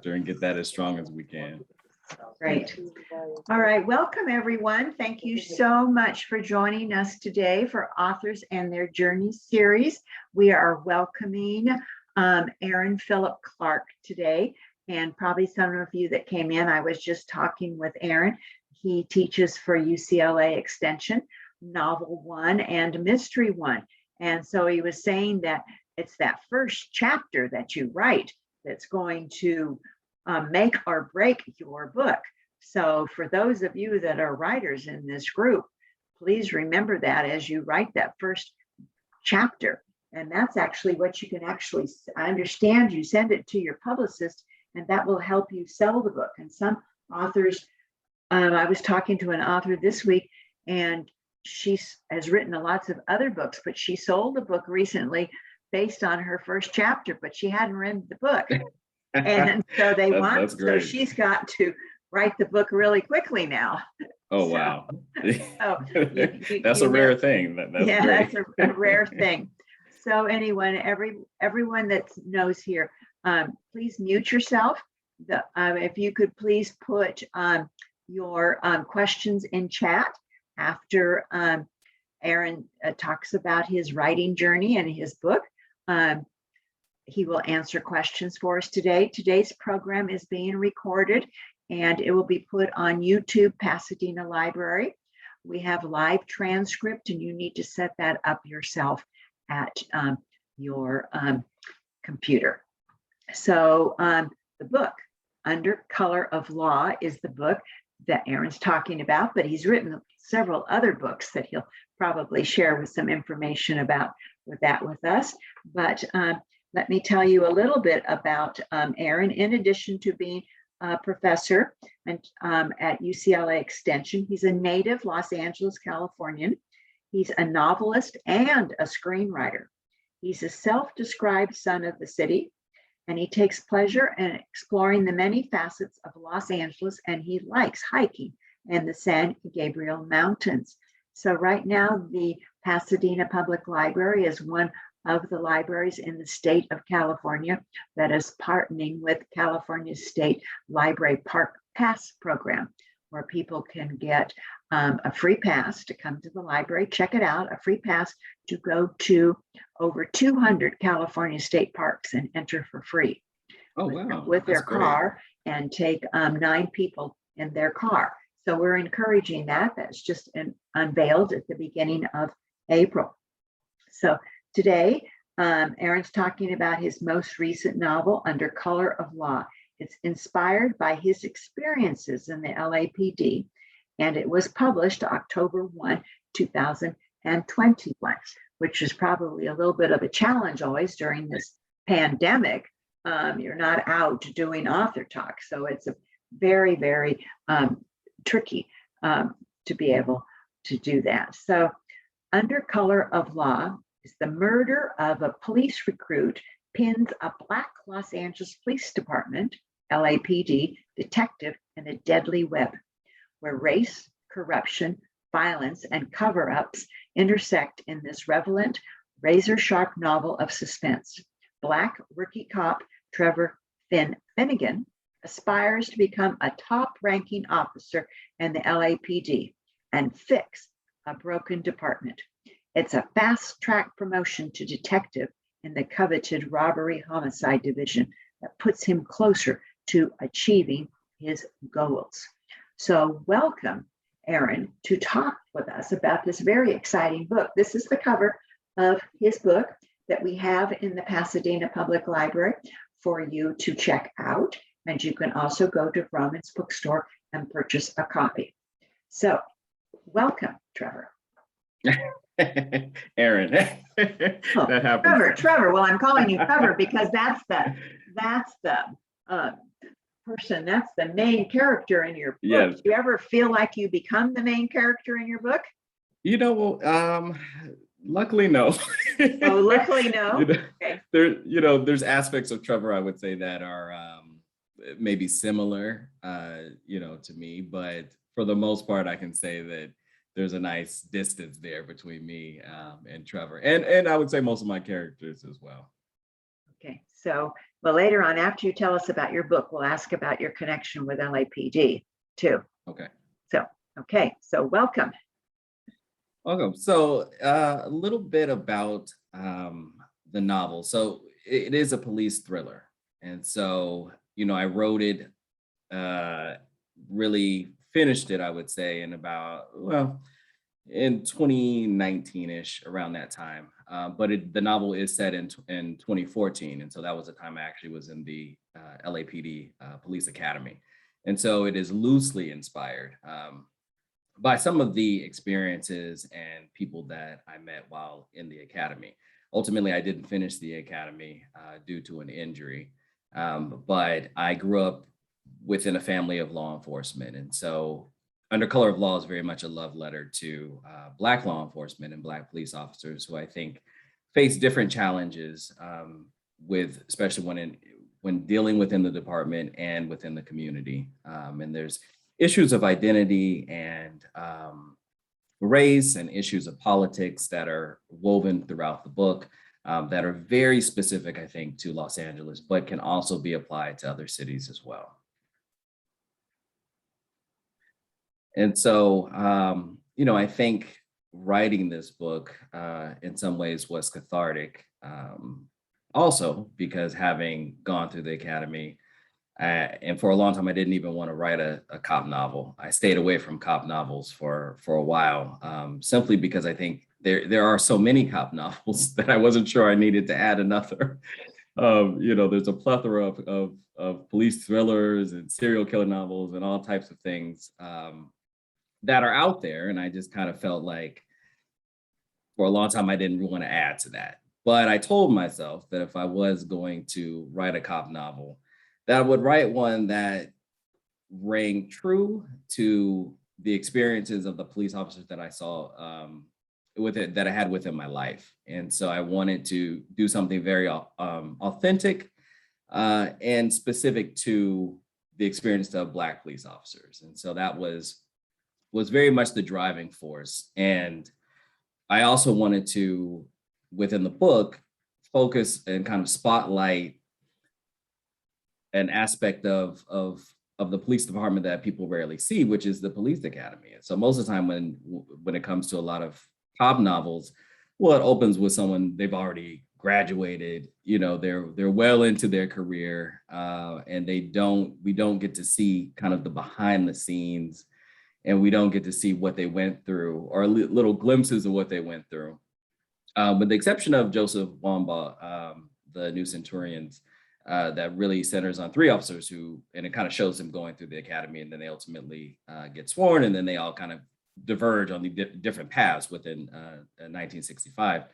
and get that as strong as we can. Great. All right. Welcome, everyone. Thank you so much for joining us today for Authors and Their Journey series. We are welcoming Aaron Phillip Clark today. And probably some of you that came in, I was just talking with Aaron. He teaches for UCLA Extension, Novel 1 and Mystery 1. And so he was saying that it's that first chapter that you write that's going to make or break your book. So for those of you that are writers in this group, please remember that as you write that first chapter. And that's actually what you can actually, I understand you send it to your publicist and that will help you sell the book. And some authors, I was talking to an author this week and she has written lots of other books, but she sold a book recently based on her first chapter, but she hadn't read the book. And so they want, so she's got to write the book really quickly now. Oh, so, wow. So that's a rare thing. That's yeah, great. That's a rare thing. So anyone, everyone that knows here, please mute yourself. If you could please put your questions in chat after Aaron talks about his writing journey and his book. He will answer questions for us today. Today's program is being recorded and it will be put on YouTube, Pasadena Library. We have live transcript and you need to set that up yourself at your computer. So the book, Under Color of Law, is the book that Aaron's talking about, but he's written several other books that he'll probably share with some information about with us. But let me tell you a little bit about Aaron. In addition to being a professor and, at UCLA Extension, he's a native Los Angeles, Californian. He's a novelist and a screenwriter. He's a self-described son of the city, and he takes pleasure in exploring the many facets of Los Angeles, and he likes hiking in the San Gabriel Mountains. So right now, the Pasadena Public Library is one of the libraries in the state of California that is partnering with California State Library Park Pass program, where people can get a free pass to come to the library, check it out, a free pass to go to over 200 California state parks and enter for free. Oh, wow. With their That's great. car and take 9 people in their car. So we're encouraging that. That's just unveiled at the beginning of April. So today, Aaron's talking about his most recent novel, Under Color of Law. It's inspired by his experiences in the LAPD, and it was published October 1, 2021, which is probably a little bit of a challenge always during this pandemic. You're not out doing author talk, so it's a very, very tricky to be able to do that. So Under Color of Law is the murder of a police recruit pins a Black Los Angeles Police Department, LAPD, detective in a deadly web, where race, corruption, violence, and cover-ups intersect in this relevant, razor-sharp novel of suspense. Black rookie cop Trevor Finnegan aspires to become a top-ranking officer in the LAPD and fix a broken department. It's a fast-track promotion to detective in the coveted robbery homicide division that puts him closer to achieving his goals. So welcome, Aaron, to talk with us about this very exciting book. This is the cover of his book that we have in the Pasadena Public Library for you to check out. And you can also go to Roman's Bookstore and purchase a copy. So welcome, Trevor. Aaron. That happens. Trevor. Well, I'm calling you Trevor because that's the person, that's the main character in your book. Yes. Do you ever feel like you become the main character in your book? You know, luckily no. Oh, luckily no. Okay. There's aspects of Trevor I would say that are maybe similar, to me, but for the most part, I can say that there's a nice distance there between me and Trevor, and I would say most of my characters as well. Okay, So, but later on, after you tell us about your book, we'll ask about your connection with LAPD too. Okay. So, okay, so welcome. Welcome. So a little bit about the novel. So it is a police thriller. And so, I wrote it, uh, really finished it, I would say, in about, well, in 2019-ish, around that time. But the novel is set in 2014. And so that was the time I actually was in the LAPD Police Academy. And so it is loosely inspired by some of the experiences and people that I met while in the academy. Ultimately, I didn't finish the academy due to an injury, but I grew up within a family of law enforcement. And so Under Color of Law is very much a love letter to Black law enforcement and Black police officers who I think face different challenges especially when dealing within the department and within the community. And there's issues of identity and race and issues of politics that are woven throughout the book that are very specific, I think, to Los Angeles, but can also be applied to other cities as well. And so, I think writing this book in some ways was cathartic. Also, because having gone through the academy, and for a long time, I didn't even want to write a cop novel. I stayed away from cop novels for a while, simply because I think there are so many cop novels that I wasn't sure I needed to add another. There's a plethora of police thrillers and serial killer novels and all types of things that are out there. And I just kind of felt like for a long time, I didn't want to add to that. But I told myself that if I was going to write a cop novel, that I would write one that rang true to the experiences of the police officers that I saw that I had within my life. And so I wanted to do something very authentic and specific to the experience of Black police officers. And so that was very much the driving force. And I also wanted to, within the book, focus and kind of spotlight an aspect of the police department that people rarely see, which is the police academy. And so most of the time when it comes to a lot of cop novels, well, it opens with someone they've already graduated, they're well into their career, and we don't get to see kind of the behind the scenes, and we don't get to see what they went through or little glimpses of what they went through. With the exception of Joseph Wamba, the new Centurions, that really centers on three officers and it kind of shows them going through the academy, and then they ultimately get sworn, and then they all kind of diverge on the different paths within 1965.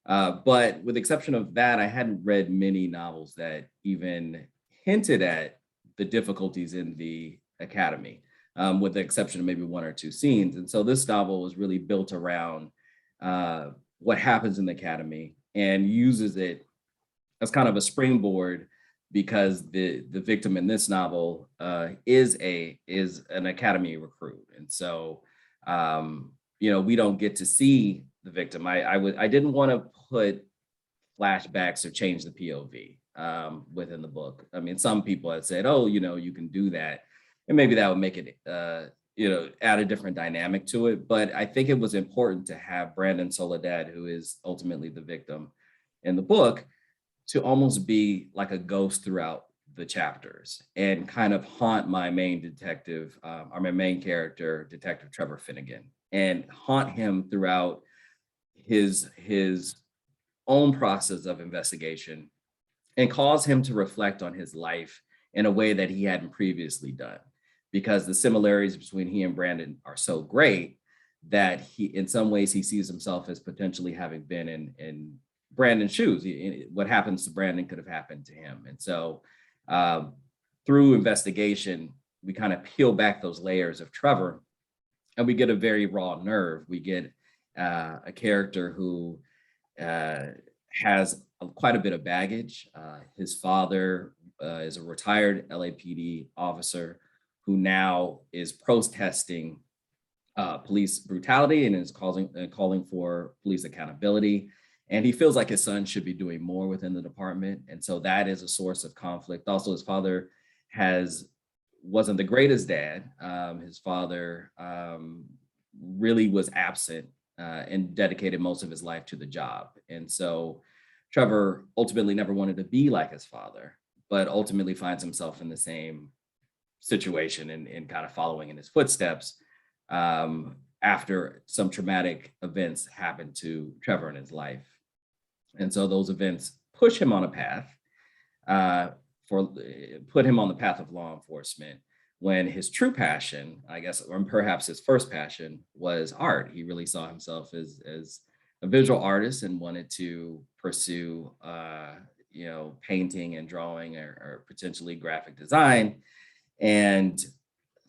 But with the exception of that, I hadn't read many novels that even hinted at the difficulties in the academy, with the exception of maybe one or two scenes. And so this novel was really built around what happens in the academy and uses it as kind of a springboard, because the victim in this novel is an academy recruit. And so, we don't get to see the victim. I didn't want to put flashbacks or change the POV within the book. I mean, some people had said, oh, you can do that. And maybe that would make it, add a different dynamic to it. But I think it was important to have Brandon Soledad, who is ultimately the victim in the book, to almost be like a ghost throughout the chapters and kind of haunt my main detective, or my main character, Detective Trevor Finnegan, and haunt him throughout his own process of investigation and cause him to reflect on his life in a way that he hadn't previously done, because the similarities between he and Brandon are so great that in some ways he sees himself as potentially having been in Brandon's shoes. What happens to Brandon could have happened to him. And so through investigation, we kind of peel back those layers of Trevor, and we get a very raw nerve. We get a character who has quite a bit of baggage. His father is a retired LAPD officer who now is protesting police brutality and is calling for police accountability. And he feels like his son should be doing more within the department. And so that is a source of conflict. Also, his father wasn't the greatest dad. His father really was absent and dedicated most of his life to the job. And so Trevor ultimately never wanted to be like his father, but ultimately finds himself in the same situation and kind of following in his footsteps after some traumatic events happened to Trevor in his life. And so those events push him on a path for put him on the path of law enforcement when his true passion, I guess, or perhaps his first passion was art. He really saw himself as a visual artist and wanted to pursue, painting and drawing or potentially graphic design, and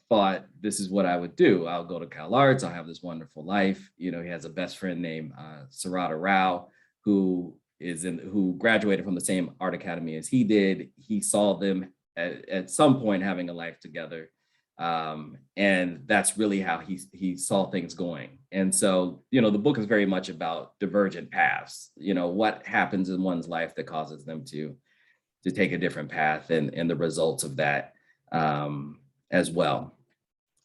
thought this is what I would do. I'll go to Cal Arts. I'll have this wonderful life. He has a best friend named Sarada Rao, who graduated from the same art academy as he did. He saw them at some point having a life together. And that's really how he saw things going. And so, the book is very much about divergent paths, what happens in one's life that causes them to take a different path and the results of that as well.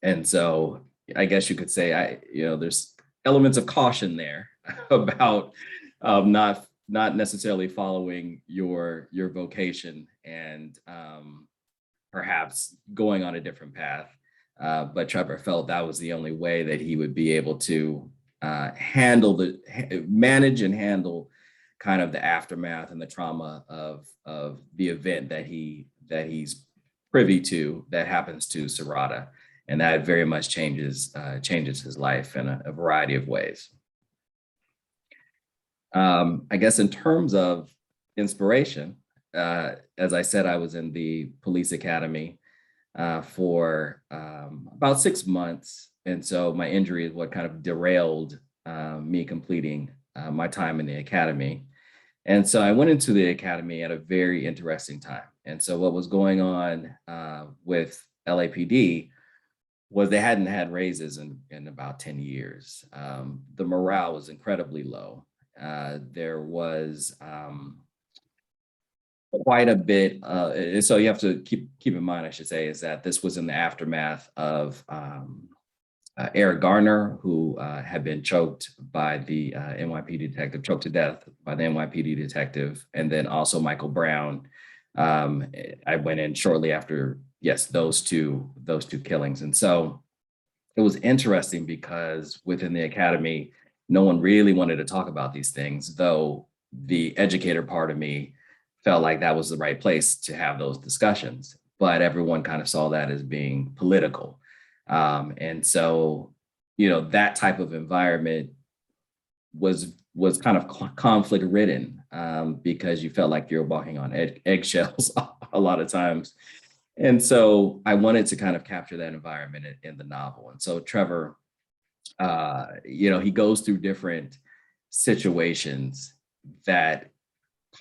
And so I guess you could say, there's elements of caution there about not necessarily following your vocation and perhaps going on a different path. But Trevor felt that was the only way that he would be able to manage and handle kind of the aftermath and the trauma of the event that he's privy to that happens to Sarada. And that very much changes his life in a variety of ways. I guess in terms of inspiration, as I said, I was in the police academy for about 6 months. And so my injury is what kind of derailed me completing my time in the academy. And so I went into the academy at a very interesting time. And so what was going on with LAPD was they hadn't had raises in about 10 years. The morale was incredibly low. There was quite a bit. So you have to keep in mind, I should say, is that this was in the aftermath of Eric Garner, who had been choked by the NYPD detective, choked to death by the NYPD detective, and then also Michael Brown. I went in shortly after, yes, those two killings. And so it was interesting because within the academy, no one really wanted to talk about these things, though the educator part of me felt like that was the right place to have those discussions. But everyone kind of saw that as being political. And so, that type of environment was kind of conflict ridden because you felt like you're walking on eggshells a lot of times. And so I wanted to kind of capture that environment in the novel. And so Trevor, he goes through different situations that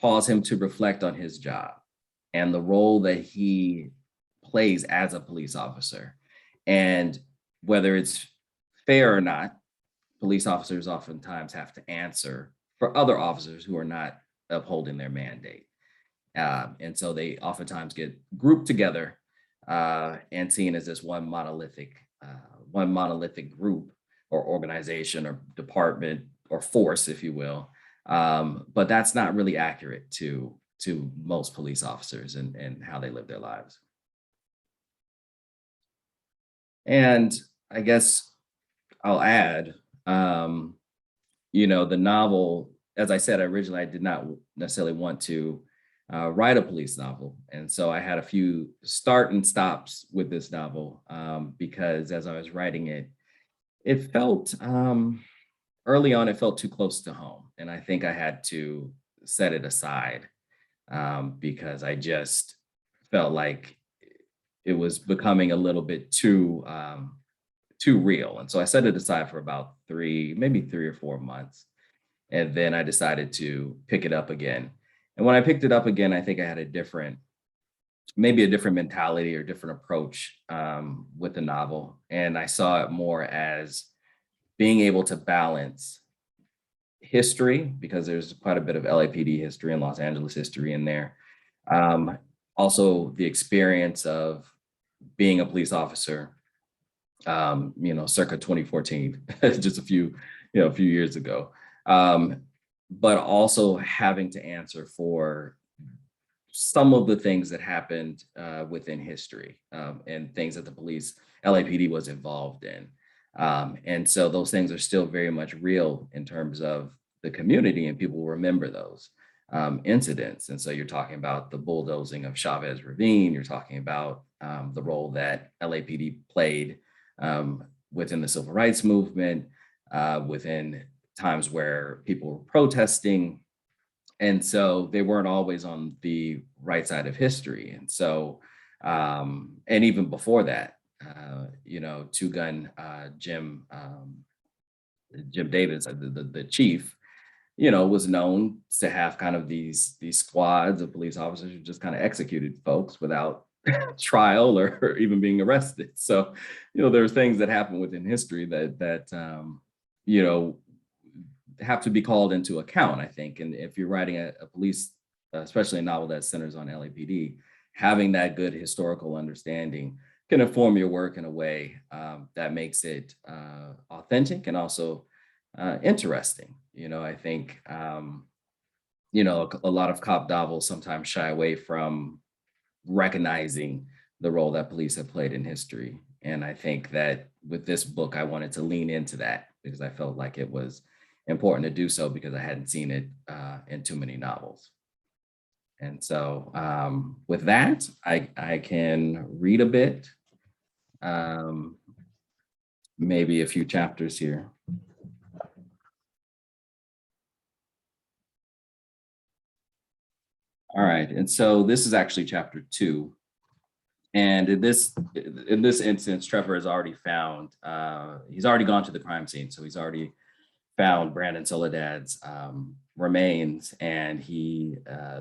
cause him to reflect on his job and the role that he plays as a police officer. And whether it's fair or not, police officers oftentimes have to answer for other officers who are not upholding their mandate. And so they oftentimes get grouped together and seen as this one monolithic group or organization or department or force, if you will. But that's not really accurate to most police officers and how they live their lives. And I guess I'll add, the novel, as I said, originally, I did not necessarily want to write a police novel. And so I had a few start and stops with this novel because as I was writing it, it felt, early on, it felt too close to home. And I think I had to set it aside because I just felt like it was becoming a little bit too real. And so I set it aside for about maybe 3 or 4 months. And then I decided to pick it up again. And when I picked it up again, I think I had maybe a different mentality or different approach with the novel. And I saw it more as being able to balance history, because there's quite a bit of LAPD history and Los Angeles history in there. Also the experience of being a police officer, circa 2014, just a few years ago. But also having to answer for some of the things that happened within history, and things that the police, LAPD was involved in. And so those things are still very much real in terms of the community, and people remember those incidents. And so you're talking about the bulldozing of Chavez Ravine, you're talking about the role that LAPD played within the civil rights movement, within times where people were protesting. And so they weren't always on the right side of history. And so, and even before that, Two Gun Jim Davis, the chief, was known to have kind of these squads of police officers who just kind of executed folks without trial or even being arrested. So, there's things that happen within history that have to be called into account, I think. And if you're writing a police, especially a novel that centers on LAPD, having that good historical understanding can inform your work in a way that makes it authentic and also interesting. I think, a lot of cop novels sometimes shy away from recognizing the role that police have played in history. And I think that with this book, I wanted to lean into that because I felt like it was important to do so because I hadn't seen it in too many novels. And so with that, I can read a bit, maybe a few chapters here. All right, and so this is actually chapter 2. And in this instance, Trevor has already found, he's already gone to the crime scene. So he's already found Brandon Soledad's remains, and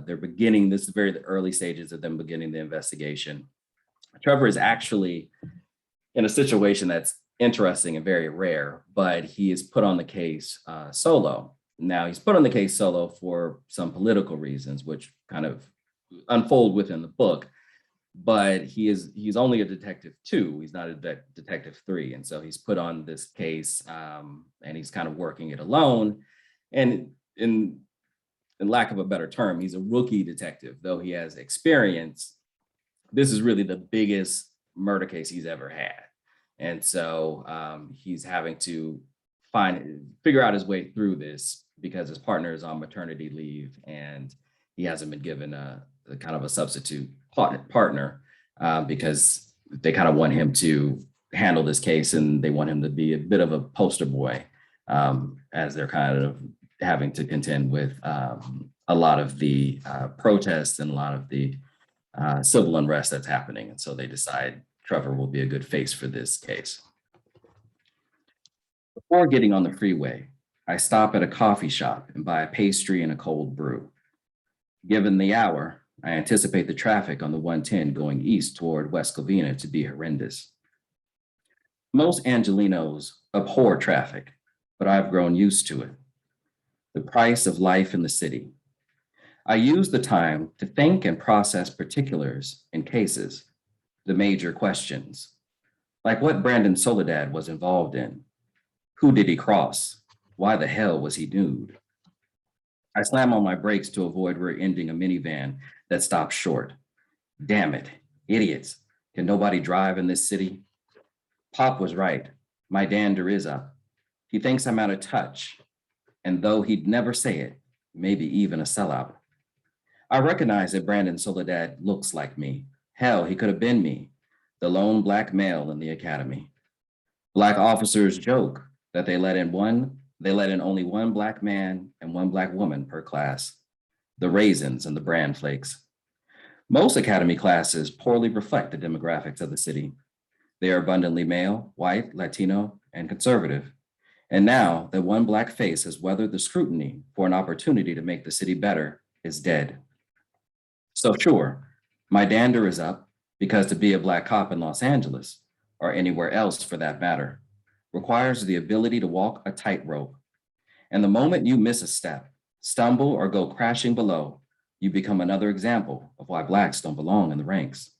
they're beginning, this is very the early stages of them beginning the investigation. Trevor is actually in a situation that's interesting and very rare, but he is put on the case solo. Now he's put on the case solo for some political reasons, which kind of unfold within the book, but he's only a detective 2. He's not a detective 3. And so he's put on this case and he's kind of working it alone. And in lack of a better term, he's a rookie detective, though he has experience. This is really the biggest murder case he's ever had. And so he's having to figure out his way through this because his partner is on maternity leave and he hasn't been given a kind of a substitute partner because they kind of want him to handle this case and they want him to be a bit of a poster boy as they're kind of having to contend with a lot of the protests and a lot of the civil unrest that's happening. And so they decide Trevor will be a good face for this case. Before getting on the freeway, I stop at a coffee shop and buy a pastry and a cold brew. Given the hour, I anticipate the traffic on the 110 going east toward West Covina to be horrendous. Most Angelenos abhor traffic, but I've grown used to it. The price of life in the city. I use the time to think and process particulars in cases, the major questions, like what Brandon Soledad was involved in. Who did he cross? Why the hell was he nude? I slam on my brakes to avoid rear-ending a minivan that stops short. Damn it, idiots. Can nobody drive in this city? Pop was right. My dander is up. He thinks I'm out of touch. And though he'd never say it, maybe even a sellout. I recognize that Brandon Soledad looks like me. Hell, he could have been me, the lone Black male in the academy. Black officers joke that they let in only one Black man and one Black woman per class, the raisins and the bran flakes. Most academy classes poorly reflect the demographics of the city. They are abundantly male, white, Latino, and conservative. And now that one Black face has weathered the scrutiny for an opportunity to make the city better is dead. So sure, my dander is up because to be a Black cop in Los Angeles, or anywhere else for that matter, requires the ability to walk a tightrope. And the moment you miss a step, stumble, or go crashing below, you become another example of why Blacks don't belong in the ranks.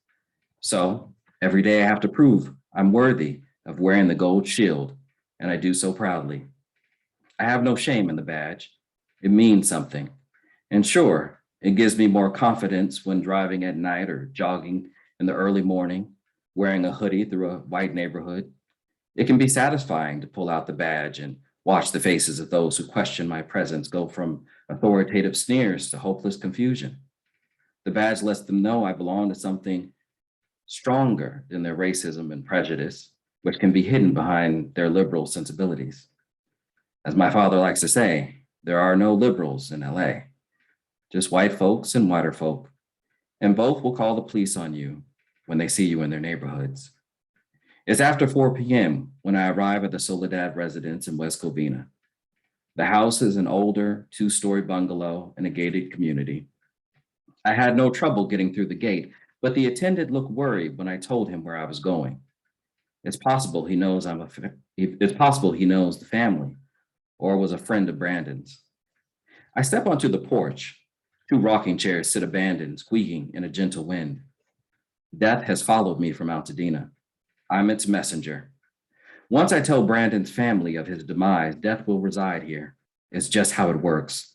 So every day I have to prove I'm worthy of wearing the gold shield, and I do so proudly. I have no shame in the badge. It means something. And sure, it gives me more confidence when driving at night or jogging in the early morning, wearing a hoodie through a white neighborhood. It can be satisfying to pull out the badge and watch the faces of those who question my presence go from authoritative sneers to hopeless confusion. The badge lets them know I belong to something stronger than their racism and prejudice, which can be hidden behind their liberal sensibilities. As my father likes to say, there are no liberals in LA, just white folks and whiter folk, and both will call the police on you when they see you in their neighborhoods. It's after 4 p.m. when I arrive at the Soledad residence in West Covina. The house is an older 2-story bungalow in a gated community. I had no trouble getting through the gate, but the attendant looked worried when I told him where I was going. It's possible he knows it's possible he knows the family or was a friend of Brandon's. I step onto the porch. 2 rocking chairs sit abandoned, squeaking in a gentle wind. Death has followed me from Altadena. I'm its messenger. Once I tell Brandon's family of his demise, death will reside here. It's just how it works.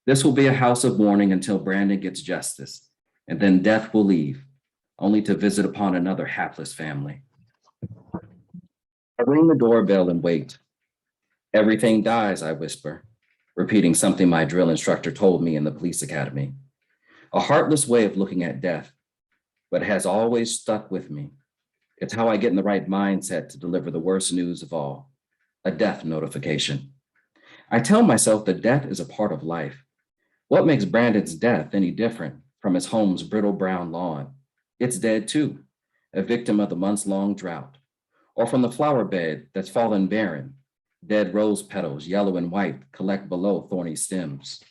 This will be a house of mourning until Brandon gets justice, and then death will leave, only to visit upon another hapless family. I ring the doorbell and wait. Everything dies, I whisper, repeating something my drill instructor told me in the police academy. A heartless way of looking at death, but it has always stuck with me. It's how I get in the right mindset to deliver the worst news of all, a death notification. I tell myself that death is a part of life. What makes Brandon's death any different from his home's brittle brown lawn? It's dead too, a victim of the months-long drought, or from the flower bed that's fallen barren. Dead rose petals, yellow and white, collect below thorny stems.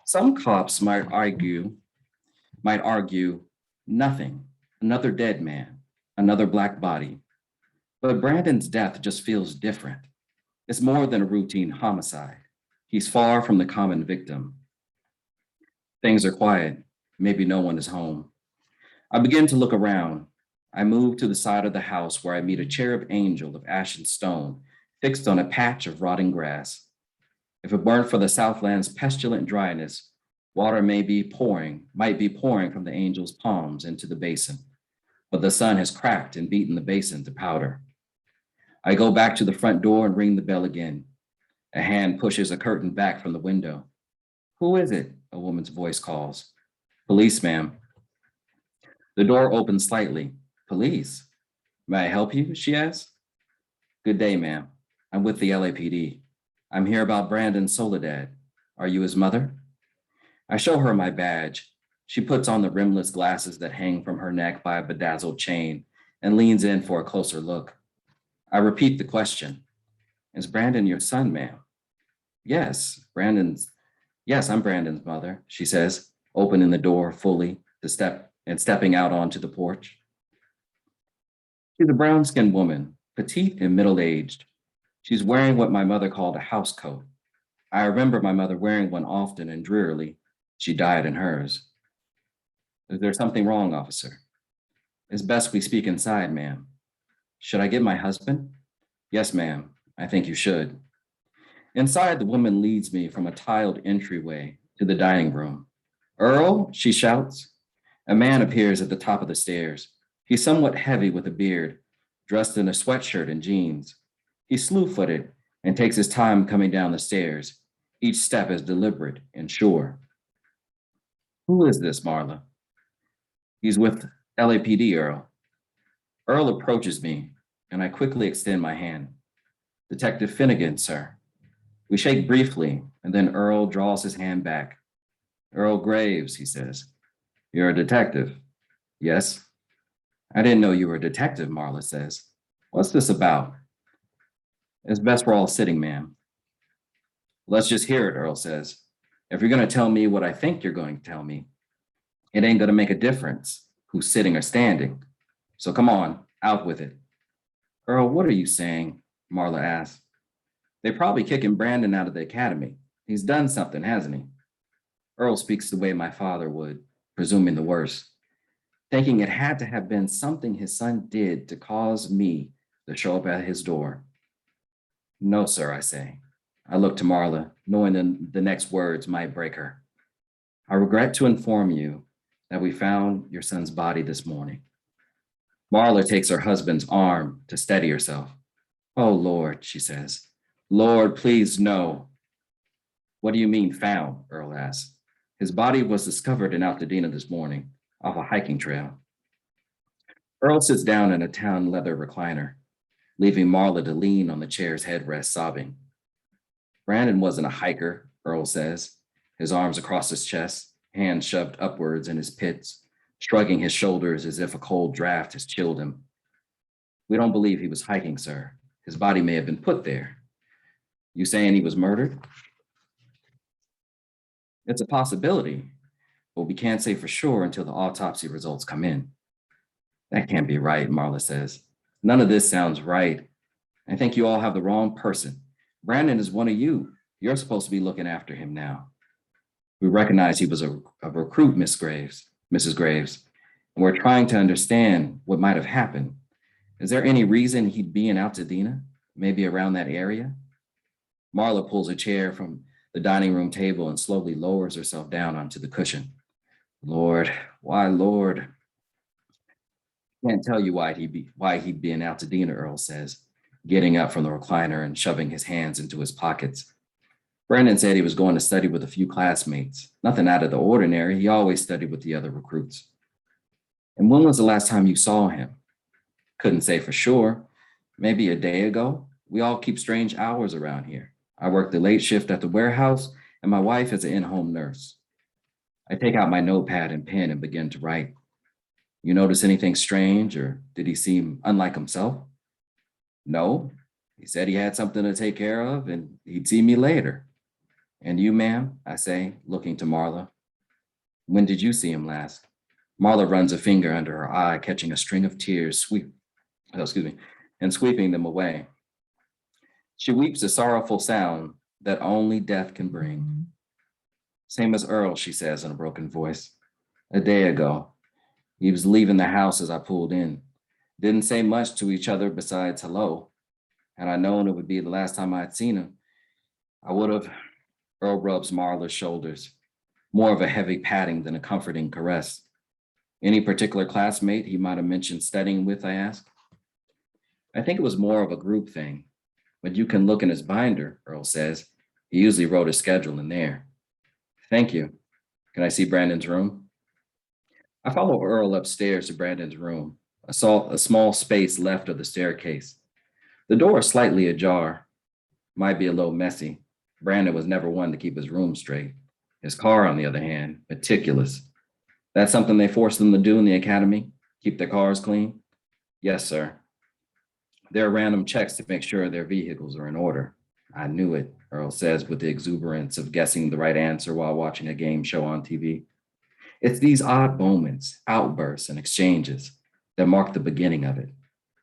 Some cops might argue, nothing, another dead man, another Black body. But Brandon's death just feels different. It's more than a routine homicide. He's far from the common victim. Things are quiet. Maybe no one is home. I begin to look around. I move to the side of the house where I meet a cherub angel of ashen stone fixed on a patch of rotting grass. If it weren't for the Southland's pestilent dryness, water might be pouring from the angel's palms into the basin, but the sun has cracked and beaten the basin to powder. I go back to the front door and ring the bell again. A hand pushes a curtain back from the window. Who is it? A woman's voice calls. Police, ma'am. The door opens slightly. Police? May I help you? She asks. Good day, ma'am. I'm with the LAPD. I'm here about Brandon Soledad. Are you his mother? I show her my badge. She puts on the rimless glasses that hang from her neck by a bedazzled chain and leans in for a closer look. I repeat the question. Is Brandon your son, ma'am? Yes, I'm Brandon's mother, she says, opening the door fully stepping out onto the porch. She's a brown-skinned woman, petite and middle-aged. She's wearing what my mother called a house coat. I remember my mother wearing one often and drearily. She died in hers. Is there something wrong, officer? It's best we speak inside, ma'am. Should I get my husband? Yes, ma'am. I think you should. Inside, the woman leads me from a tiled entryway to the dining room. Earl, she shouts. A man appears at the top of the stairs. He's somewhat heavy with a beard, dressed in a sweatshirt and jeans. He's slew-footed and takes his time coming down the stairs. Each step is deliberate and sure. Who is this, Marla? He's with LAPD, Earl. Earl approaches me, and I quickly extend my hand. Detective Finnegan, sir. We shake briefly, and then Earl draws his hand back. Earl Graves, he says. You're a detective. Yes. I didn't know you were a detective, Marla says. What's this about? It's best we're all sitting, ma'am. Let's just hear it, Earl says. If you're going to tell me what I think you're going to tell me, it ain't going to make a difference who's sitting or standing. So come on, out with it. Earl, what are you saying? Marla asks. They're probably kicking Brandon out of the academy. He's done something, hasn't he? Earl speaks the way my father would, presuming the worst, thinking it had to have been something his son did to cause me to show up at his door. No, sir, I say. I look to Marla, knowing the next words might break her. I regret to inform you that we found your son's body this morning. Marla takes her husband's arm to steady herself. Oh, Lord, she says. Lord, please, no. What do you mean found? Earl asks. His body was discovered in Altadena this morning off a hiking trail. Earl sits down in a tan leather recliner, leaving Marla to lean on the chair's headrest, sobbing. Brandon wasn't a hiker, Earl says, his arms across his chest, hands shoved upwards in his pits, shrugging his shoulders as if a cold draft has chilled him. We don't believe he was hiking, sir. His body may have been put there. You saying he was murdered? It's a possibility, but we can't say for sure until the autopsy results come in. That can't be right, Marla says. None of this sounds right. I think you all have the wrong person. Brandon is one of you. You're supposed to be looking after him now. We recognize he was a recruit, Mrs. Graves, and we're trying to understand what might have happened. Is there any reason he'd be in Altadena, maybe around that area? Marla pulls a chair from the dining room table and slowly lowers herself down onto the cushion. Lord, why, Lord? Can't tell you why he'd be in Altadena, Earl says, getting up from the recliner and shoving his hands into his pockets. Brandon said he was going to study with a few classmates. Nothing out of the ordinary. He always studied with the other recruits. And when was the last time you saw him? Couldn't say for sure. Maybe a day ago. We all keep strange hours around here. I work the late shift at the warehouse, and my wife is an in-home nurse. I take out my notepad and pen and begin to write. You notice anything strange, or did he seem unlike himself? No. He said he had something to take care of, and he'd see me later. And you, ma'am, I say, looking to Marla. When did you see him last? Marla runs a finger under her eye, catching a string of tears, and sweeping them away. She weeps a sorrowful sound that only death can bring. Same as Earl, she says in a broken voice. A day ago, he was leaving the house as I pulled in. Didn't say much to each other besides hello. Had I known it would be the last time I'd seen him, I would have. Earl rubs Marla's shoulders, more of a heavy patting than a comforting caress. Any particular classmate he might have mentioned studying with, I ask. I think it was more of a group thing, but you can look in his binder, Earl says. He usually wrote his schedule in there. Thank you. Can I see Brandon's room? I follow Earl upstairs to Brandon's room, a small space left of the staircase. The door is slightly ajar, might be a little messy. Brandon was never one to keep his room straight. His car, on the other hand, meticulous. That's something they forced them to do in the academy? Keep their cars clean? Yes, sir. There are random checks to make sure their vehicles are in order. I knew it, Earl says with the exuberance of guessing the right answer while watching a game show on TV. It's these odd moments, outbursts, and exchanges that mark the beginning of it.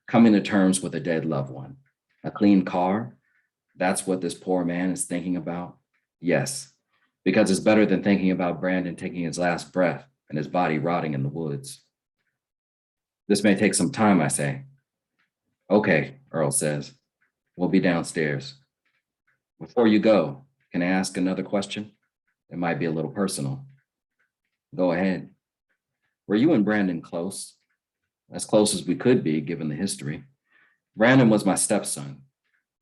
Coming to terms with a dead loved one. A clean car? That's what this poor man is thinking about? Yes, because it's better than thinking about Brandon taking his last breath and his body rotting in the woods. This may take some time, I say. Okay, Earl says. We'll be downstairs. Before you go, can I ask another question? It might be a little personal. Go ahead. Were you and Brandon close? As close as we could be, given the history. Brandon was my stepson.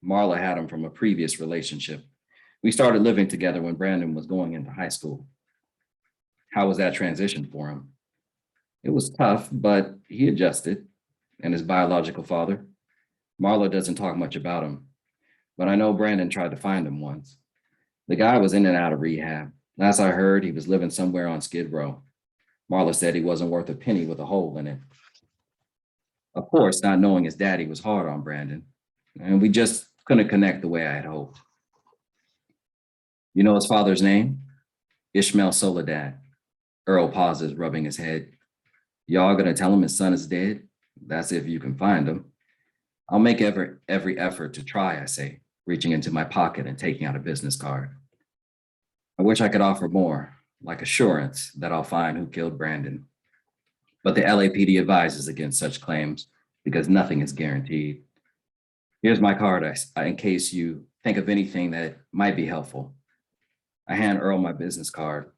Marla had him from a previous relationship. We started living together when Brandon was going into high school. How was that transition for him? It was tough, but he adjusted. And his biological father? Marla doesn't talk much about him, but I know Brandon tried to find him once. The guy was in and out of rehab. Last I heard, he was living somewhere on Skid Row. Marla said he wasn't worth a penny with a hole in it. Of course, not knowing his daddy was hard on Brandon, and we just couldn't connect the way I had hoped. You know his father's name? Ishmael Soledad. Earl pauses, rubbing his head. Y'all gonna tell him his son is dead? That's if you can find him. I'll make every effort to try, I say, reaching into my pocket and taking out a business card. I wish I could offer more, like assurance that I'll find who killed Brandon. But the LAPD advises against such claims because nothing is guaranteed. Here's my card in case you think of anything that might be helpful. I hand Earl my business card.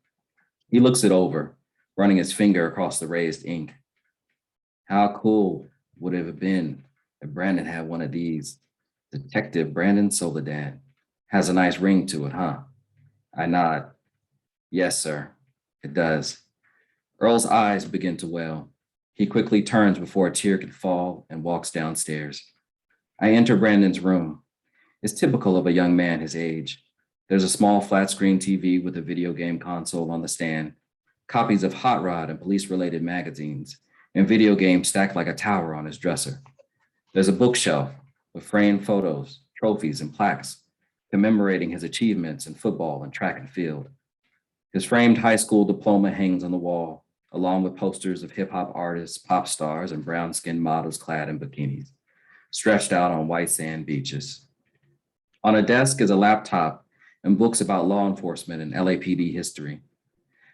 He looks it over, running his finger across the raised ink. How cool would it have been if Brandon had one of these? Detective Brandon Soledad. Has a nice ring to it, huh? I nod. Yes, sir, it does. Earl's eyes begin to well. He quickly turns before a tear can fall and walks downstairs. I enter Brandon's room. It's typical of a young man his age. There's a small flat screen TV with a video game console on the stand, copies of Hot Rod and police-related magazines, and video games stacked like a tower on his dresser. There's a bookshelf with framed photos, trophies, and plaques commemorating his achievements in football and track and field. His framed high school diploma hangs on the wall, along with posters of hip-hop artists, pop stars, and brown-skinned models clad in bikinis, stretched out on white sand beaches. On a desk is a laptop and books about law enforcement and LAPD history.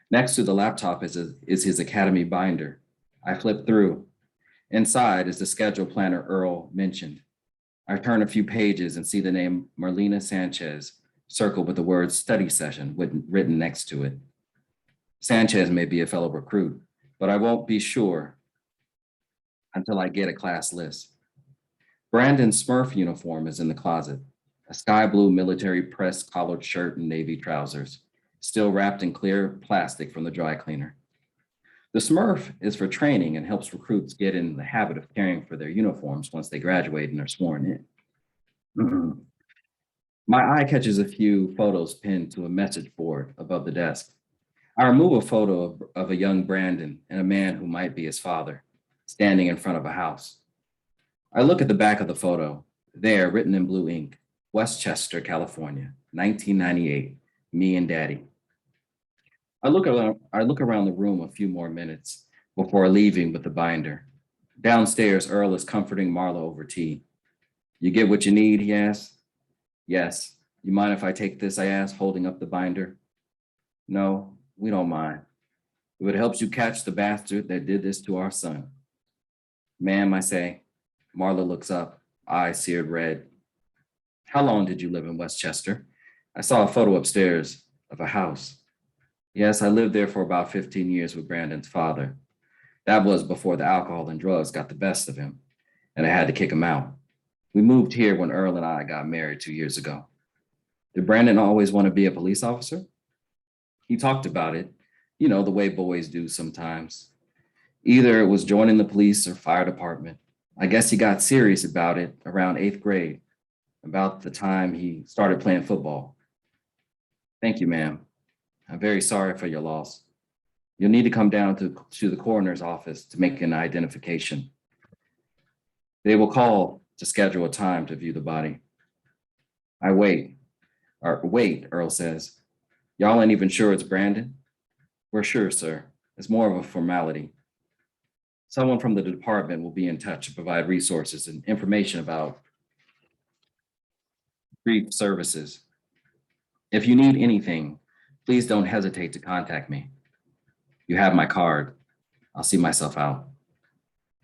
Next to the laptop is his academy binder. I flip through. Inside is the schedule planner Earl mentioned. I turn a few pages and see the name Marlena Sanchez circled with the word study session written next to it. Sanchez may be a fellow recruit, but I won't be sure until I get a class list. Brandon's Smurf uniform is in the closet, a sky blue military press collared shirt and navy trousers, still wrapped in clear plastic from the dry cleaner. The Smurf is for training and helps recruits get in the habit of caring for their uniforms once they graduate and are sworn in. My eye catches a few photos pinned to a message board above the desk. I remove a photo of a young Brandon and a man who might be his father, standing in front of a house. I look at the back of the photo. There, written in blue ink, Westchester, California, 1998, me and Daddy. I look around the room a few more minutes before leaving with the binder. Downstairs, Earl is comforting Marla over tea. You get what you need, he asks. Yes. You mind if I take this, I ask, holding up the binder. No, we don't mind. If it helps you catch the bastard that did this to our son. Ma'am, I say. Marla looks up, eyes seared red. How long did you live in Westchester? I saw a photo upstairs of a house. Yes, I lived there for about 15 years with Brandon's father. That was before the alcohol and drugs got the best of him, and I had to kick him out. We moved here when Earl and I got married 2 years ago. Did Brandon always want to be a police officer? He talked about it, the way boys do sometimes. Either it was joining the police or fire department. I guess he got serious about it around 8th grade, about the time he started playing football. Thank you, ma'am. I'm very sorry for your loss. You'll need to come down to the coroner's office to make an identification. They will call to schedule a time to view the body. I wait. Wait, Earl says. Y'all ain't even sure it's Brandon? We're sure, sir. It's more of a formality. Someone from the department will be in touch to provide resources and information about brief services. If you need anything, please don't hesitate to contact me. You have my card. I'll see myself out.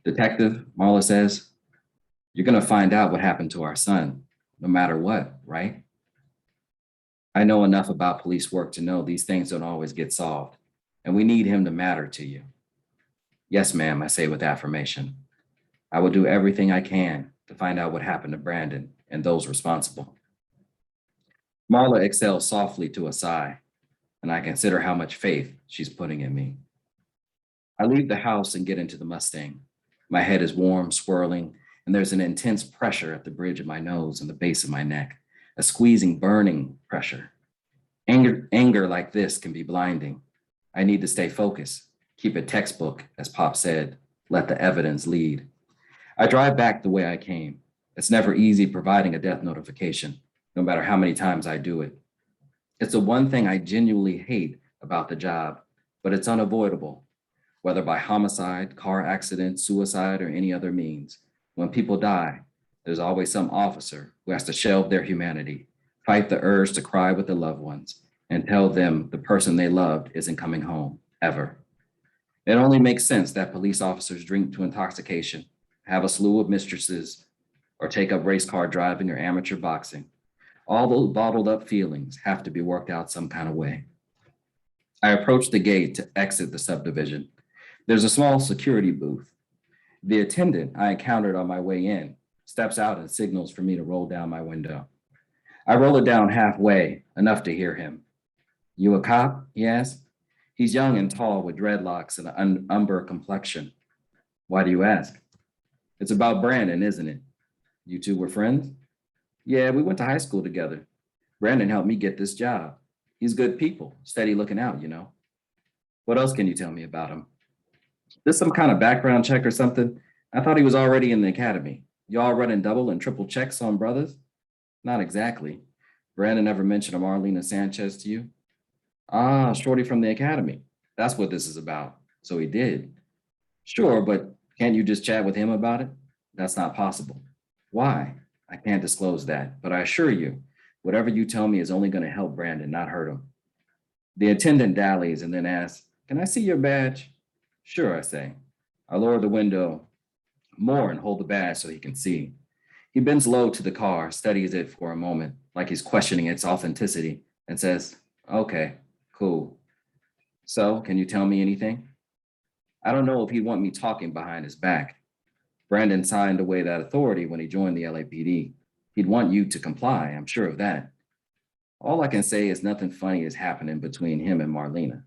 Detective, Marla says, you're going to find out what happened to our son, no matter what, right? I know enough about police work to know these things don't always get solved, and we need him to matter to you. Yes, ma'am, I say with affirmation. I will do everything I can to find out what happened to Brandon and those responsible. Marla exhales softly to a sigh, and I consider how much faith she's putting in me. I leave the house and get into the Mustang. My head is warm, swirling, and there's an intense pressure at the bridge of my nose and the base of my neck, a squeezing, burning pressure. Anger like this can be blinding. I need to stay focused, keep it textbook, as Pop said, let the evidence lead. I drive back the way I came. It's never easy providing a death notification, no matter how many times I do it. It's the one thing I genuinely hate about the job, but it's unavoidable. Whether by homicide, car accident, suicide, or any other means, when people die, There's always some officer who has to shelve their humanity, fight the urge to cry with their loved ones, and tell them the person they loved isn't coming home, ever. It only makes sense that police officers drink to intoxication, have a slew of mistresses, or take up race car driving or amateur boxing. All those bottled up feelings have to be worked out some kind of way. I approach the gate to exit the subdivision. There's a small security booth. The attendant I encountered on my way in steps out and signals for me to roll down my window. I roll it down halfway, enough to hear him. You a cop? He asks. He's young and tall with dreadlocks and an umber complexion. Why do you ask? It's about Brandon, isn't it? You two were friends? Yeah, we went to high school together. Brandon helped me get this job. He's good people, steady looking out, you know. What else can you tell me about him? This some kind of background check or something? I thought he was already in the academy. Y'all running double and triple checks on brothers? Not exactly. Brandon ever mentioned a Marlena Sanchez to you? Ah, Shorty from the academy. That's what this is about. So he did. Sure, but can't you just chat with him about it? That's not possible. Why? I can't disclose that, but I assure you, whatever you tell me is only going to help Brandon, not hurt him. The attendant dallies and then asks, Can I see your badge? Sure, I say. I lower the window more and hold the badge so he can see. He bends low to the car, studies it for a moment, like he's questioning its authenticity, and says, Okay, cool. So, can you tell me anything? I don't know if he'd want me talking behind his back. Brandon signed away that authority when he joined the LAPD. He'd want you to comply, I'm sure of that. All I can say is nothing funny is happening between him and Marlena.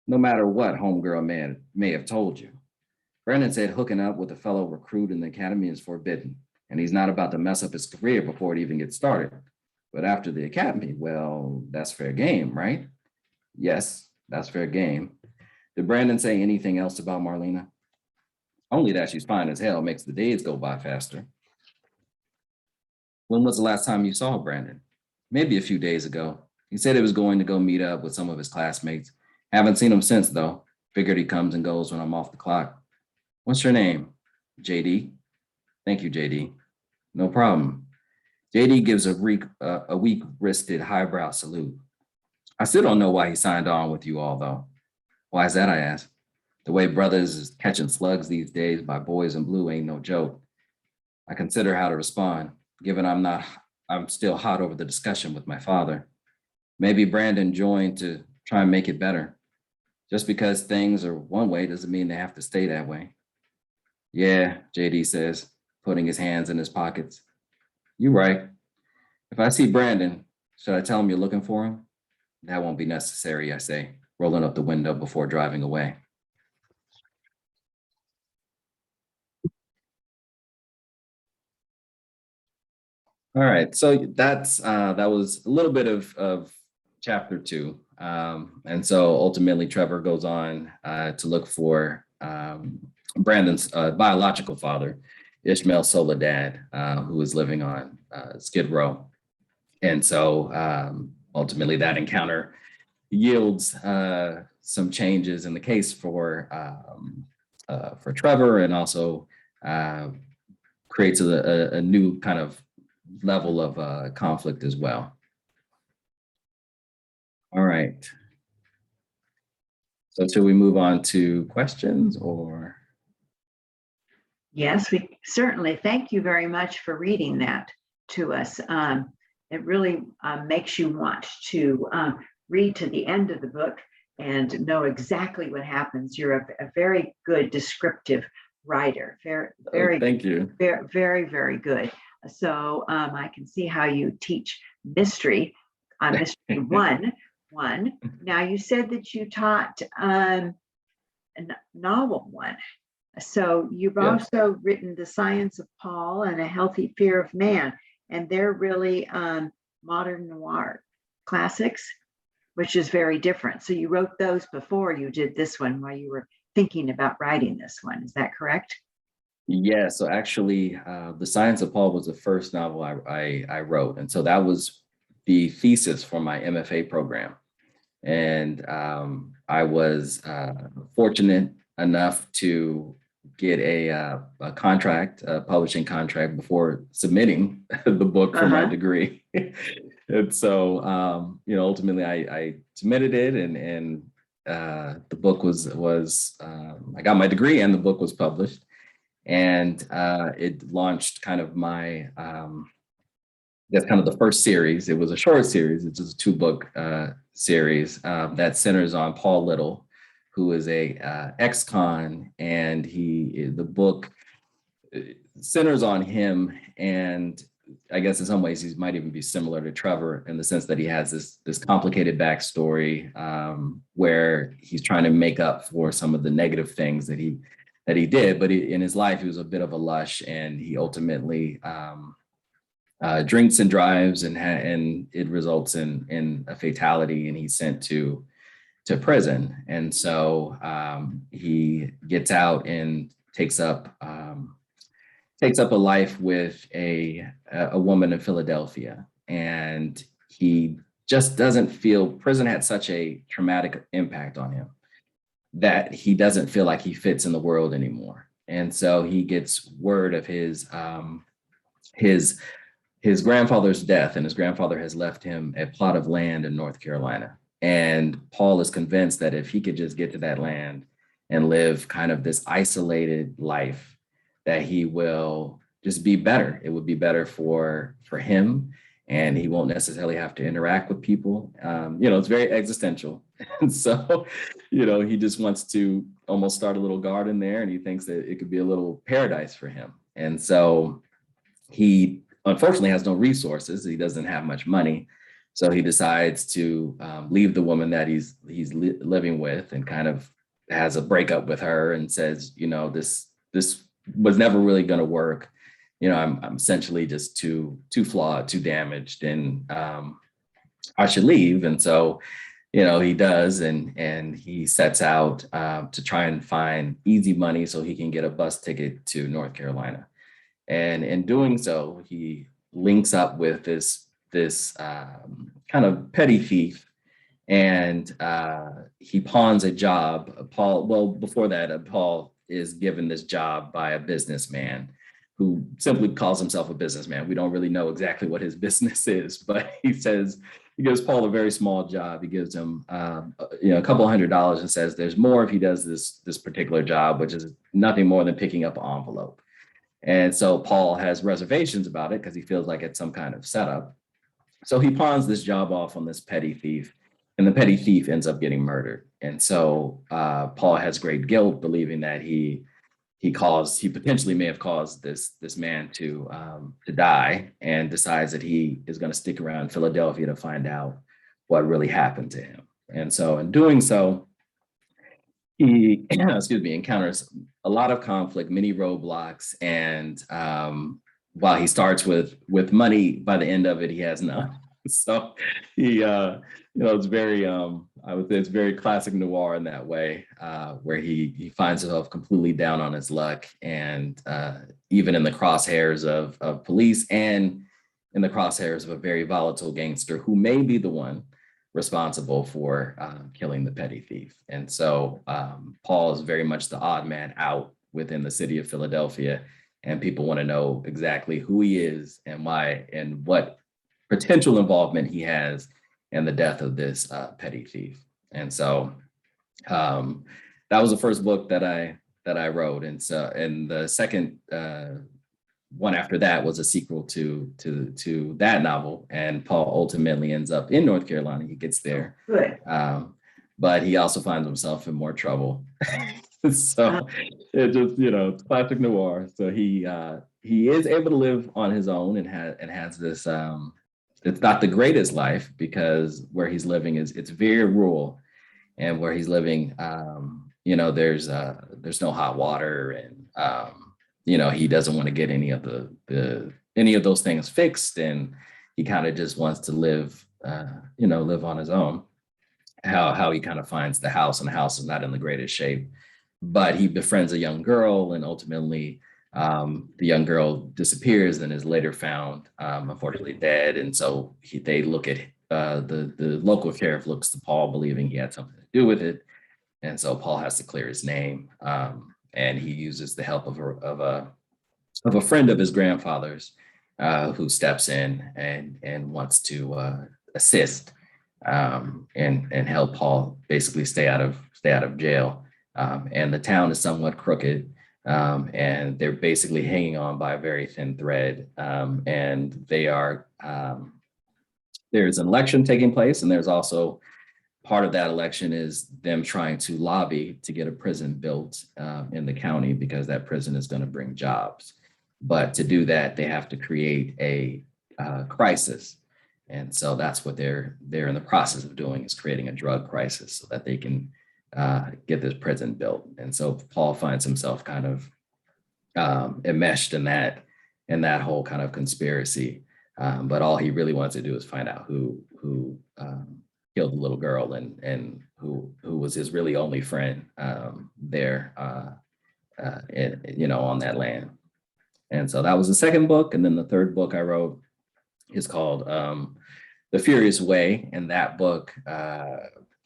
No matter what homegirl may have told you. Brandon said hooking up with a fellow recruit in the academy is forbidden, and he's not about to mess up his career before it even gets started. But after the academy, well, that's fair game, right? Yes, that's fair game. Did Brandon say anything else about Marlena? Only that she's fine as hell makes the days go by faster. When was the last time you saw Brandon? Maybe a few days ago. He said he was going to go meet up with some of his classmates. Haven't seen him since, though. Figured he comes and goes when I'm off the clock. What's your name? JD. Thank you, JD. No problem. JD gives a weak-wristed highbrow salute. I still don't know why he signed on with you all, though. Why is that, I ask? The way brothers is catching slugs these days by boys in blue ain't no joke. I consider how to respond, given I'm still hot over the discussion with my father. Maybe Brandon joined to try and make it better. Just because things are one way doesn't mean they have to stay that way. Yeah, JD says, putting his hands in his pockets. You're right. If I see Brandon, should I tell him you're looking for him? That won't be necessary, I say, rolling up the window before driving away. All right, so that was a little bit of chapter 2. And so ultimately Trevor goes on to look for Brandon's biological father, Ishmael Soledad, who is living on Skid Row. And so ultimately that encounter yields some changes in the case for Trevor, and also creates a new kind of level of conflict as well. All right. So should we move on to questions or? Yes, we certainly. Thank you very much for reading that to us. It really makes you want to read to the end of the book and know exactly what happens. You're a very good descriptive writer. Very, thank you. Very, very, very good. So I can see how you teach mystery on mystery one. Now you said that you taught novel 1. So you've also written The Science of Paul and A Healthy Fear of Man, and they're really modern noir classics, which is very different. So you wrote those before you did this one while you were thinking about writing this one. Is that correct? Yeah, so actually, The Science of Paul was the first novel I wrote. And so that was the thesis for my MFA program. And I was fortunate enough to get a contract, a publishing contract before submitting the book for my degree. And so, ultimately I submitted it, and the book was I got my degree and the book was published, and it launched kind of my that's kind of the first series. It was a short series. It's just a 2-book series that centers on Paul Little, who is a ex-con, and the book centers on him. And I guess in some ways he might even be similar to Trevor in the sense that he has this complicated backstory where he's trying to make up for some of the negative things that he did. But in his life, he was a bit of a lush, and he ultimately drinks and drives, and it results in a fatality, and he's sent to prison. And so he gets out and takes up a life with a woman in Philadelphia, and he just doesn't feel prison had such a traumatic impact on him that he doesn't feel like he fits in the world anymore. And so he gets word of his grandfather's death, and his grandfather has left him a plot of land in North Carolina. And Paul is convinced that if he could just get to that land and live kind of this isolated life, that he will just be better. It would be better for him, and he won't necessarily have to interact with people. It's very existential. And so, he just wants to almost start a little garden there, and he thinks that it could be a little paradise for him. And so he unfortunately has no resources. He doesn't have much money. So he decides to leave the woman that he's living with, and kind of has a breakup with her, and says, this was never really going to work. I'm essentially just too flawed, too damaged, and I should leave. And so, he does, and he sets out to try and find easy money so he can get a bus ticket to North Carolina. And in doing so, he links up with this kind of petty thief, and he pawns a job. Before that, Paul is given this job by a businessman who simply calls himself a businessman. We don't really know exactly what his business is, but he gives Paul a very small job. He gives him a couple $100 and says there's more if he does this particular job, which is nothing more than picking up an envelope. And so Paul has reservations about it because he feels like it's some kind of setup. So he pawns this job off on this petty thief, and the petty thief ends up getting murdered. And so Paul has great guilt, believing that he potentially may have caused this man to die, and decides that he is going to stick around Philadelphia to find out what really happened to him. And so in doing so, he encounters a lot of conflict, many roadblocks, and while he starts with money, by the end of it, he has none. So he, it's very, I would say it's very classic noir in that way, where he finds himself completely down on his luck, and even in the crosshairs of police, and in the crosshairs of a very volatile gangster who may be the one responsible for killing the petty thief. And so Paul is very much the odd man out within the city of Philadelphia, and people want to know exactly who he is and why, and what potential involvement he has in the death of this petty thief. And so that was the first book that I wrote. And so, and the second one after that was a sequel to that novel, and Paul ultimately ends up in North Carolina. He gets there, but he also finds himself in more trouble. So it just, it's classic noir. So he is able to live on his own, and has this. It's not the greatest life, because where he's living it's very rural, and where he's living, there's no hot water, and he doesn't want to get any of any of those things fixed, and he kind of just wants to live on his own. How he kind of finds the house, and the house is not in the greatest shape, but he befriends a young girl, and ultimately the young girl disappears and is later found, unfortunately dead. And so they look at the local sheriff looks to Paul, believing he had something to do with it, and so Paul has to clear his name. and he uses the help of a friend of his grandfather's, who steps in and wants to assist, and help Paul basically stay out of jail. And the town is somewhat crooked, and they're basically hanging on by a very thin thread. And they are there's an election taking place, and there's also part of that election is them trying to lobby to get a prison built in the county, because that prison is going to bring jobs. But to do that, they have to create a crisis. And so that's what they're in the process of doing, is creating a drug crisis so that they can get this prison built. And so Paul finds himself kind of enmeshed in that whole kind of conspiracy. But all he really wants to do is find out who killed the little girl, and who was his really only friend there, on that land. And so that was the second book. And then the third book I wrote is called The Furious Way. And that book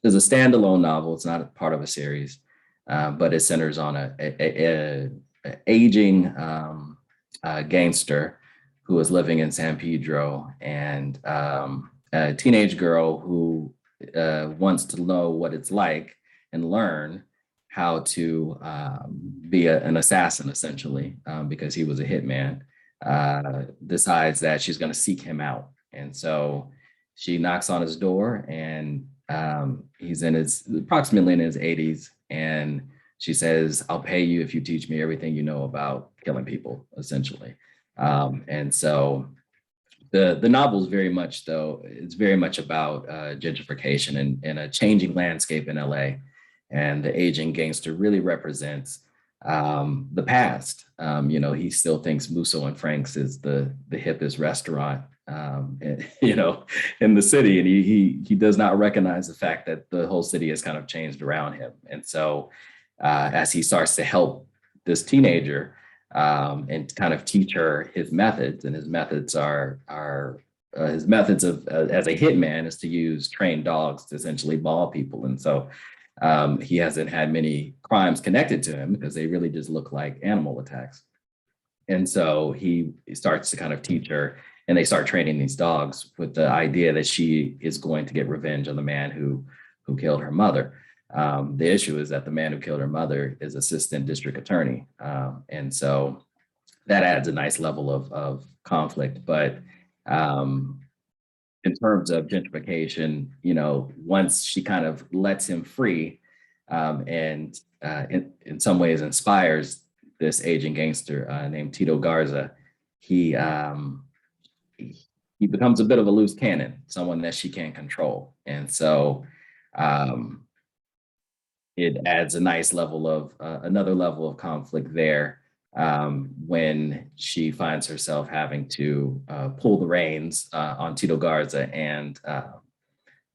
is a standalone novel. It's not a part of a series, but it centers on a aging gangster who is living in San Pedro, and a teenage girl who wants to know what it's like and learn how to be an assassin, essentially, because he was a hitman, decides that she's going to seek him out. And so she knocks on his door, and he's approximately in his 80s. And she says, "I'll pay you if you teach me everything you know about killing people," essentially. And so the novel is very much, though, it's very much about gentrification and a changing landscape in LA. And the aging gangster really represents the past. He still thinks Musso and Frank's is the hippest restaurant, in the city. And he does not recognize the fact that the whole city has kind of changed around him. And so as he starts to help this teenager and kind of teach her his methods, and his methods are his methods of as a hitman is to use trained dogs to essentially maul people. And so he hasn't had many crimes connected to him because they really just look like animal attacks. And so he starts to kind of teach her, and they start training these dogs with the idea that she is going to get revenge on the man who killed her mother. The issue is that the man who killed her mother is assistant district attorney. And so that adds a nice level of conflict. But in terms of gentrification, once she kind of lets him free, and in some ways inspires this aging gangster named Tito Garza, he becomes a bit of a loose cannon, someone that she can't control. And so it adds a nice level of another level of conflict there, when she finds herself having to pull the reins on Tito Garza and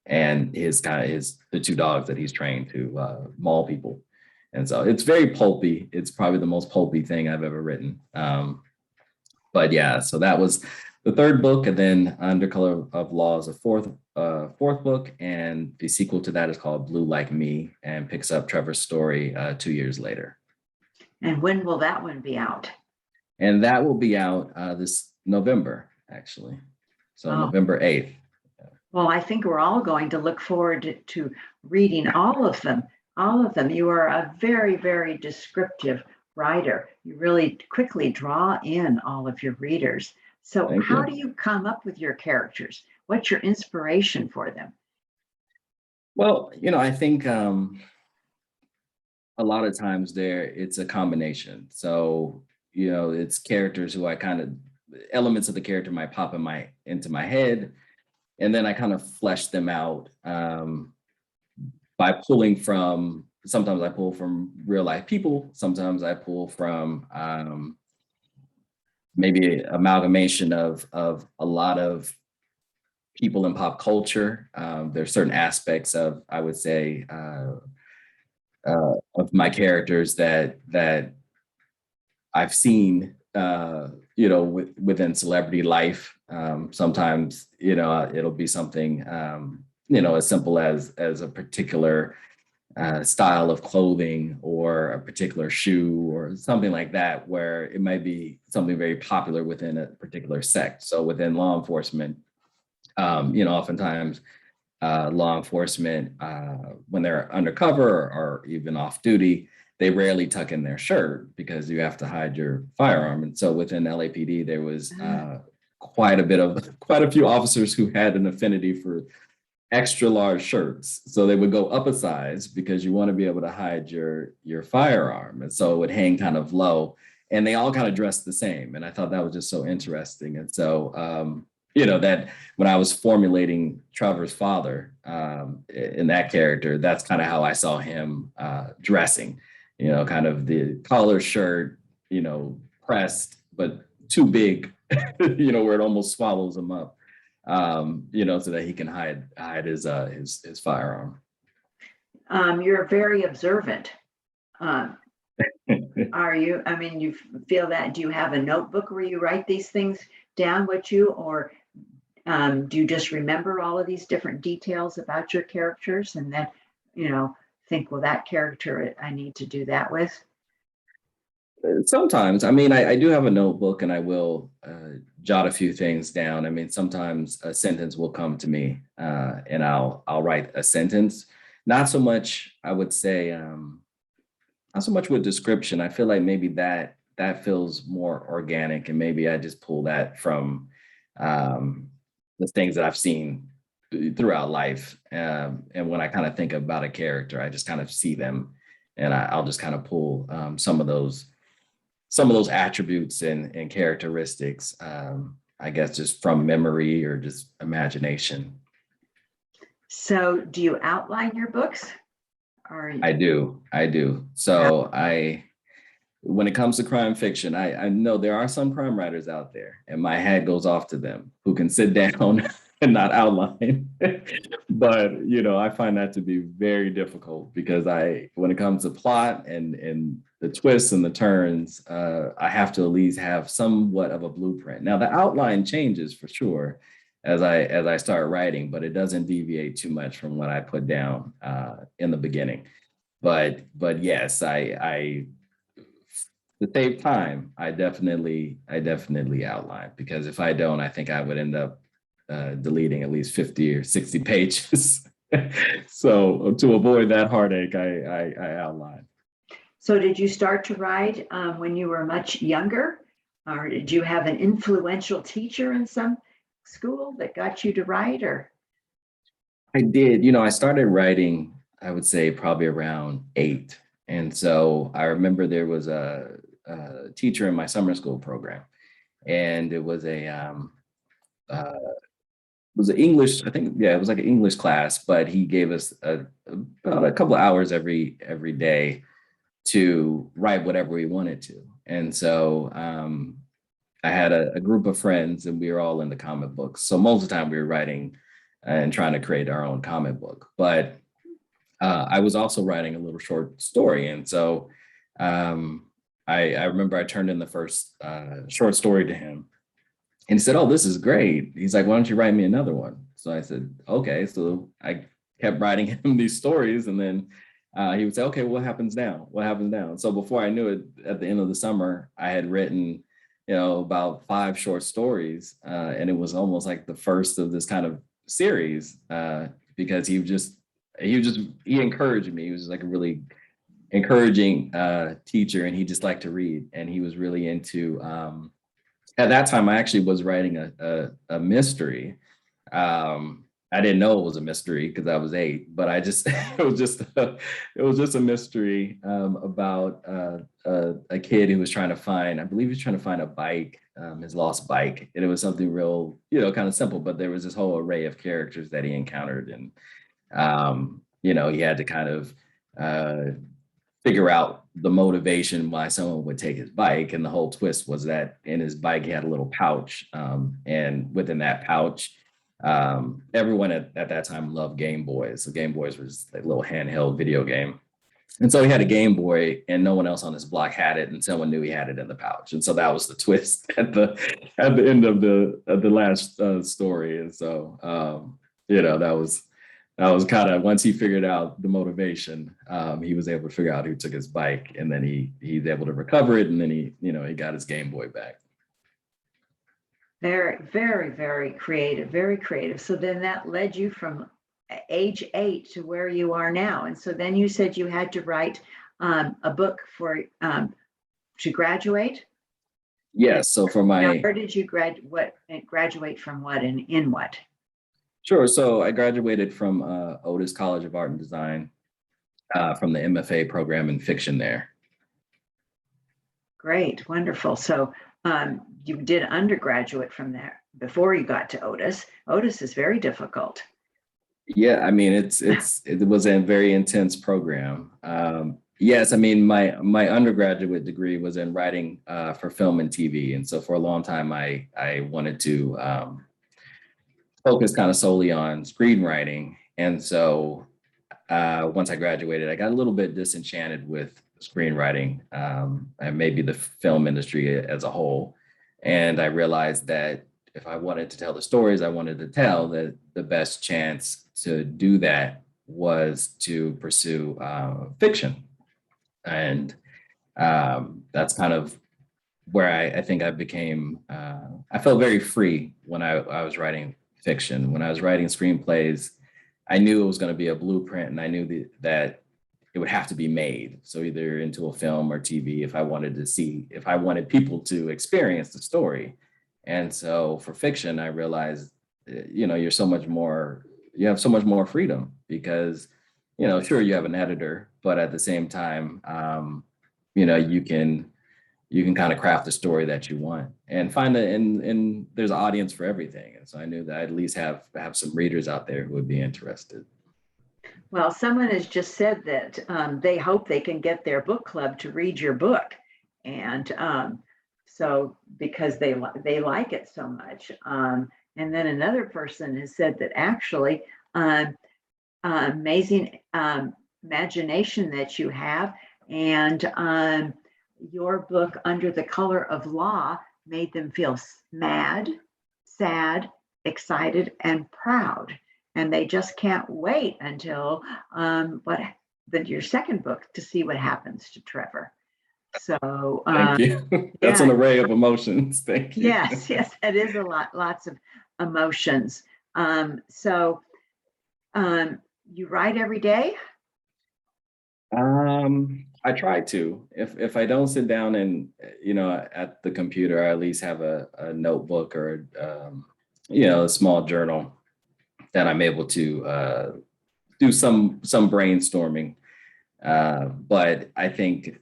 the two dogs that he's trained to maul people. And so it's very pulpy. It's probably the most pulpy thing I've ever written. But yeah, so that was the third book. And then Under Color of Law is a fourth book. And the sequel to that is called Blue Like Me, and picks up Trevor's story 2 years later. And when will that one be out? And that will be out this November, actually. So November 8th. Well, I think we're all going to look forward to reading all of them. All of them. You are a very, very descriptive writer. You really quickly draw in all of your readers. So how do you come up with your characters? What's your inspiration for them? Well, I think a lot of times it's a combination. So, it's characters who elements of the character might pop into my head, and then I kind of flesh them out by sometimes I pull from real life people. Sometimes I pull from maybe amalgamation of a lot of people in pop culture. There's certain aspects of, I would say, of my characters that I've seen, within celebrity life. Sometimes, it'll be something, as simple as a particular style of clothing or a particular shoe or something like that, where it might be something very popular within a particular sect. So within law enforcement, oftentimes law enforcement, when they're undercover or even off duty, they rarely tuck in their shirt because you have to hide your firearm. And so within LAPD, there was quite a few officers who had an affinity for extra large shirts. So they would go up a size because you want to be able to hide your firearm. And so it would hang kind of low. And they all kind of dressed the same. And I thought that was just so interesting. And so that when I was formulating Trevor's father in that character, that's kind of how I saw him dressing, kind of the collar shirt, pressed, but too big, where it almost swallows him up, so that he can hide his firearm. You're very observant. Are you? I mean, you feel that? Do you have a notebook where you write these things down, or do you just remember all of these different details about your characters and then, think, well, that character, I need to do that with? Sometimes, I mean, I do have a notebook and I will jot a few things down. I mean, sometimes a sentence will come to me and I'll write a sentence. Not so much, I would say, not so much with description. I feel like maybe that feels more organic, and maybe I just pull that from the things that I've seen throughout life. And when I kind of think about a character, I just kind of see them, and I'll just kind of pull some of those attributes and characteristics, I guess, just from memory or just imagination. So do you outline your books? I do. So when it comes to crime fiction, I know there are some crime writers out there, and my hat goes off to them, who can sit down and not outline. But, I find that to be very difficult because when it comes to plot and the twists and the turns, I have to at least have somewhat of a blueprint. Now, the outline changes for sure as I start writing, but it doesn't deviate too much from what I put down in the beginning. But yes, to save time, I definitely outline, because if I don't, I think I would end up deleting at least 50 or 60 pages. So to avoid that heartache, I outline. So did you start to write when you were much younger, or did you have an influential teacher in some school that got you to write? Or I did. I started writing, I would say, probably around 8. And so I remember there was a teacher in my summer school program, and it was an English, I think, yeah, it was like an English class, but he gave us about a couple of hours every day to write whatever we wanted to. And so I had a group of friends, and we were all into comic books. So most of the time we were writing and trying to create our own comic book. But I was also writing a little short story. And so I remember I turned in the first short story to him. And he said, "Oh, this is great." He's like, "Why don't you write me another one?" So I said, "Okay." So I kept writing him these stories, and then he would say, "Okay, what happens now? What happens now?" And so before I knew it, at the end of the summer, I had written, about 5 short stories, and it was almost like the first of this kind of series, because he encouraged me. He was just like a really encouraging teacher, and he just liked to read, and he was really into. At that time, I actually was writing a mystery. I didn't know it was a mystery because I was 8, but it was just a mystery about a kid who was trying to find, I believe he was trying to find a bike, his lost bike, and it was something real, kind of simple. But there was this whole array of characters that he encountered, and he had to kind of figure out the motivation why someone would take his bike. And the whole twist was that in his bike, he had a little pouch. And within that pouch, everyone at that time loved Game Boys. So Game Boys was a little handheld video game. And so he had a Game Boy, and no one else on his block had it, and someone knew he had it in the pouch. And so that was the twist at the end of the last story. And so, that that was kind of, once he figured out the motivation, he was able to figure out who took his bike, and then he's able to recover it, and then he got his Game Boy back. Very, very, very creative, very creative. So then that led you from age 8 to where you are now. And so then you said you had to write a book for to graduate. Yes. So for Now, my where did you graduate from what and in what? Sure. So I graduated from Otis College of Art and Design from the MFA program in fiction there. Great, wonderful. So you did undergraduate from there before you got to Otis. Otis is very difficult. Yeah, I mean, it was a very intense program. Yes, I mean, my undergraduate degree was in writing for film and TV. And so for a long time, I wanted to focus kind of solely on screenwriting. And so once I graduated, I got a little bit disenchanted with screenwriting and maybe the film industry as a whole. And I realized that if I wanted to tell the stories I wanted to tell, that the best chance to do that was to pursue fiction. And that's kind of where I think I became, I felt very free when I was writing fiction. When I was writing screenplays, I knew it was going to be a blueprint, and I knew that it would have to be made. So either into a film or TV if I wanted people to experience the story. And so for fiction, I realized, you have so much more freedom because, sure, you have an editor, but at the same time, you can kind of craft the story that you want and find it, and there's an audience for everything. And so I knew that I'd at least have some readers out there who would be interested. Well, someone has just said that they hope they can get their book club to read your book. And so because they like it so much. And then another person has said that actually amazing imagination that you have, and your book Under the Color of Law made them feel mad, sad, excited, and proud. And they just can't wait until your second book to see what happens to Trevor. So thank you. That's an array of emotions. Thank you. Yes, that is lots of emotions. So you write every day? I try to. If I don't sit down and at the computer, I at least have a notebook or a small journal that I'm able to do some brainstorming. But I think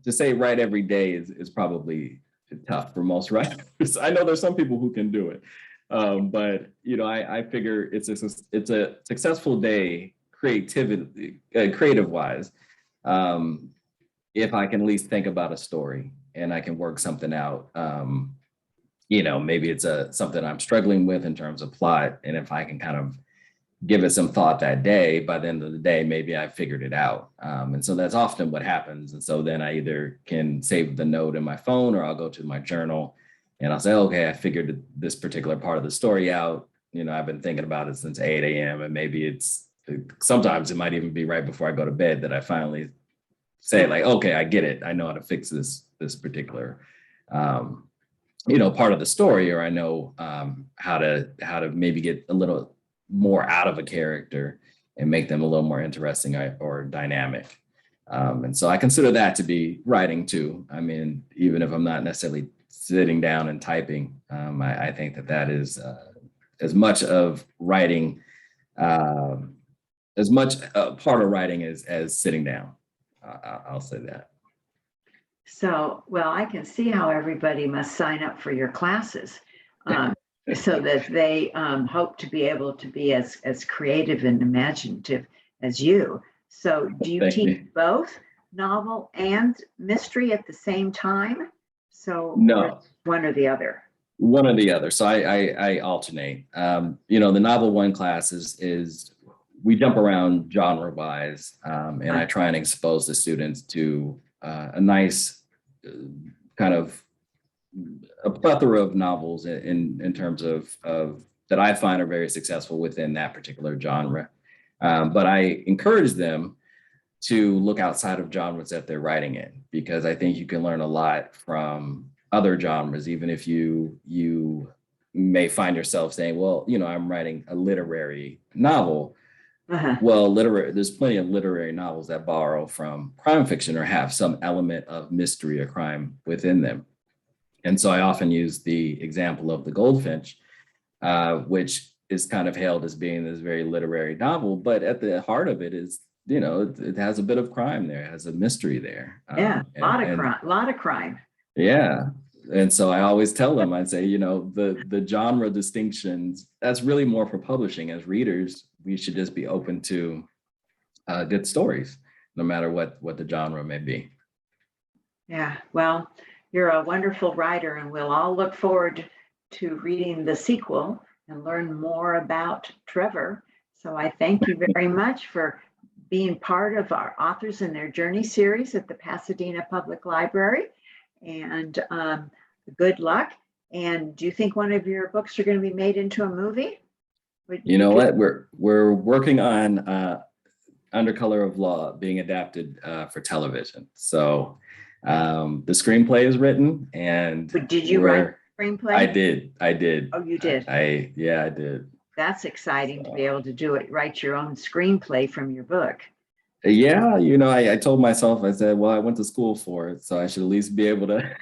to say write every day is probably tough for most writers. I know there's some people who can do it, but I figure it's a successful day creative wise if I can at least think about a story and I can work something out. Maybe it's something I'm struggling with in terms of plot. And if I can kind of give it some thought that day, by the end of the day, maybe I figured it out. And so that's often what happens. And so then I either can save the note in my phone, or I'll go to my journal and I'll say, okay, I figured this particular part of the story out. I've been thinking about it since 8 a.m. And maybe sometimes it might even be right before I go to bed that I finally say, like, okay, I get it. I know how to fix this particular part of the story, or I know how to maybe get a little more out of a character and make them a little more interesting or dynamic. And so I consider that to be writing too. I mean, even if I'm not necessarily sitting down and typing, I think that is as much of writing, as much a part of writing as sitting down. I'll say that. So, well, I can see how everybody must sign up for your classes so that they hope to be able to be as creative and imaginative as you. So do you teach both novel and mystery at the same time? So no, one or the other? One or the other. So I alternate. The novel one class is we jump around genre wise, and I try and expose the students to a nice kind of a plethora of novels in terms of that I find are very successful within that particular genre. But I encourage them to look outside of genres that they're writing in, because I think you can learn a lot from other genres, even if you may find yourself saying, well, I'm writing a literary novel. Well, there's plenty of literary novels that borrow from crime fiction or have some element of mystery or crime within them. And so I often use the example of The Goldfinch, which is kind of hailed as being this very literary novel, but at the heart of it is, it has a bit of crime there, it has a mystery there. Yeah, a lot of crime. Yeah. And so I always tell them, I say, the genre distinctions, that's really more for publishing. As readers, we should just be open to good stories, no matter what the genre may be. Yeah, well, you're a wonderful writer, and we'll all look forward to reading the sequel and learn more about Trevor. So I thank you very much for being part of our Authors and Their Journey series at the Pasadena Public Library. And good luck. And do you think one of your books are going to be made into a movie? You know what? We're working on Under Color of Law being adapted for television. So the screenplay is written, and but did you write the screenplay? I did. Oh, you did? I did. That's exciting to be able to do it, write your own screenplay from your book. Yeah, I told myself, I said, well, I went to school for it, so I should at least be able to.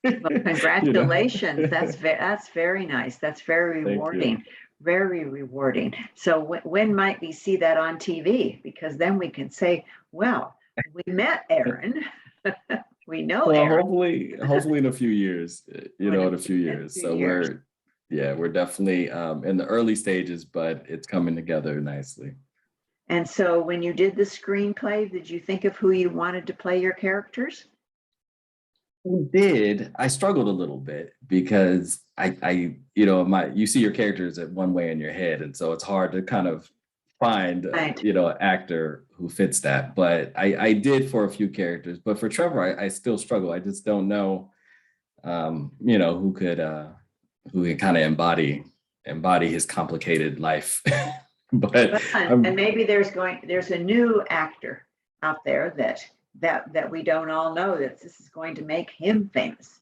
Well, congratulations. That's very nice. That's very rewarding. Very rewarding. So when might we see that on TV? Because then we can say, well, we met Aaron. We know Aaron. Hopefully in a few years, in a few years. So we're definitely in the early stages, but it's coming together nicely. And so when you did the screenplay, did you think of who you wanted to play your characters? I did. I struggled a little bit because you see your characters at one way in your head. And so it's hard to kind of find, an actor who fits that. But I did for a few characters, but for Trevor, I still struggle. I just don't know, who could kind of embody his complicated life. But and maybe there's a new actor out there that we don't all know that this is going to make him famous.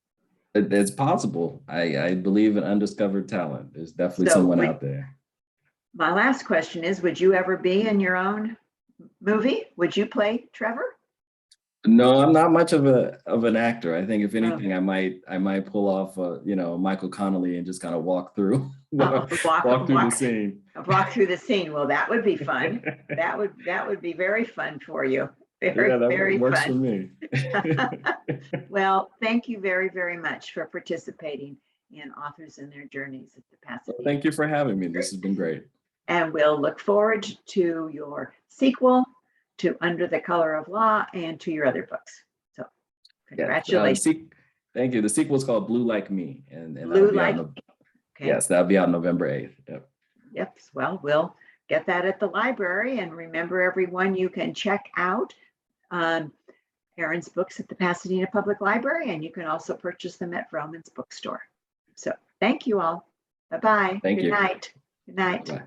It's possible. I believe in undiscovered talent. There's definitely someone out there. My last question is, would you ever be in your own movie? Would you play Trevor? No, I'm not much of an actor. I think if anything, I might pull off Michael Connelly and just kind of walk through the scene. Walk through the scene. Well, that would be fun. that would be very fun for you. Very works fun. For me. Well, thank you very, very much for participating in Authors and Their Journeys at the Pasadena. Well, thank you for having me. This has been great. And we'll look forward to your sequel, to Under the Color of Law, and to your other books. So congratulations. Yes, thank you. The sequel is called Blue Like Me. And Blue Like Me. Okay. Yes, that'll be out November 8th. Yep. Well, we'll get that at the library. And remember, everyone, you can check out Aaron's books at the Pasadena Public Library, and you can also purchase them at Vroman's Bookstore. So thank you all. Bye-bye. Thank you. Good night. Good night. Bye.